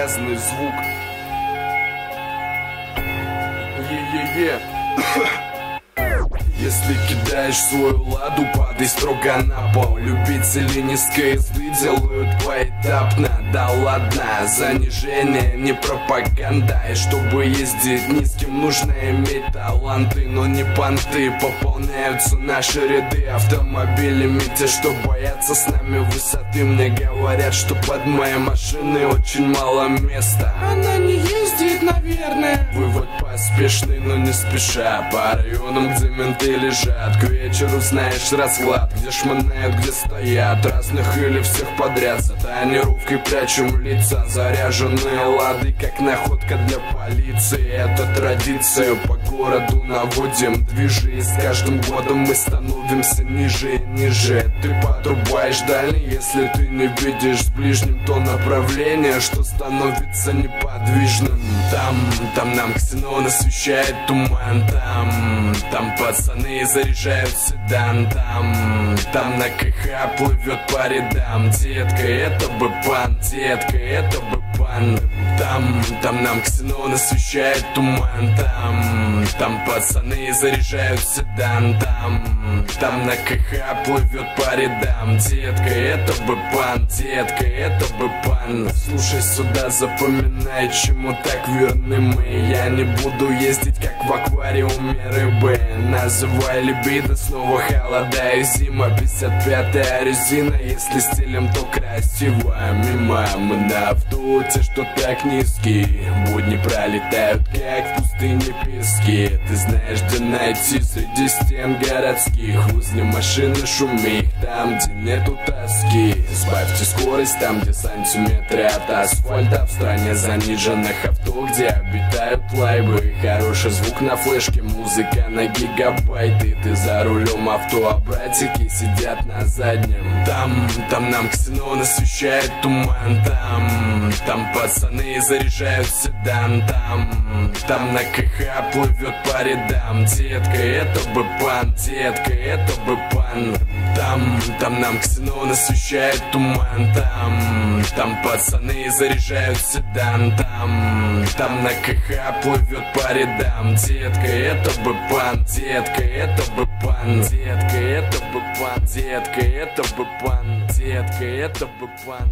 грязный звук. Е-е-е. Если кидаешь свою ладу, падай строго на пол. Любители низкой езды делают поэтапно. Да ладно, занижение не пропаганда. И чтобы ездить низким, нужно иметь таланты, но не понты. Пополняются наши ряды автомобилями те, что боятся с нами высоты. Мне говорят, что под моей машиной очень мало места. Она не ездит, наверное. Вывод поспешный, но не спеша. По районам, где менты лежат, к вечеру знаешь расклад. Где шмонают, где стоят, разных или всех подряд. За тонировкой прячем лица, заряженные лады, как находка для полиции. Это традиция, по городу наводим движи. И с каждым годом мы становимся ниже и ниже. Ты подрубаешь дальний, если ты не видишь с ближним то направление, что становится неподвижным. Там нам ксенон освещает туман. Там пацаны заряжают седан. Там на КХ плывет по рядам. Детка, это бы пан, детка, это бы пан. Там нам ксенон освещает туман. Там пацаны заряжают седан. Там на КХ плывет по рядам. Детка, это бы пан, детка, это бы пан. Слушай сюда, запоминай, чему так верны мы. Я не буду ездить, как в аквариуме рыбы. Называй либидо, снова холода и зима. 55-я резина, если стилем, то красиво. Мимо мы на автобусе, что так низкий. Будни пролетают, как в пустыне пески. Ты знаешь, где найти среди стен городских. Возле машины шумит, там, где нету тоски. Сбавьте скорость там, где сантиметры от асфальта. В стране заниженных авто, где обитают лайбы. Хороший звук на флешке, музыка на гигабайты. Ты за рулем авто, а братики сидят на заднем. Там нам ксенон освещает туман. Там пацаны заряжают седан. Там на КХ плывет по рядам. Детка, это бы пан, детка, это бы пан. Там нам ксенон освещает туман. Там пацаны заряжают седан. Там на КХ плывет по рядам. Детка, это бы пан, детка, это бы пан. Детка, это бы пан, детка, это бы пан. Детка, это бы пан.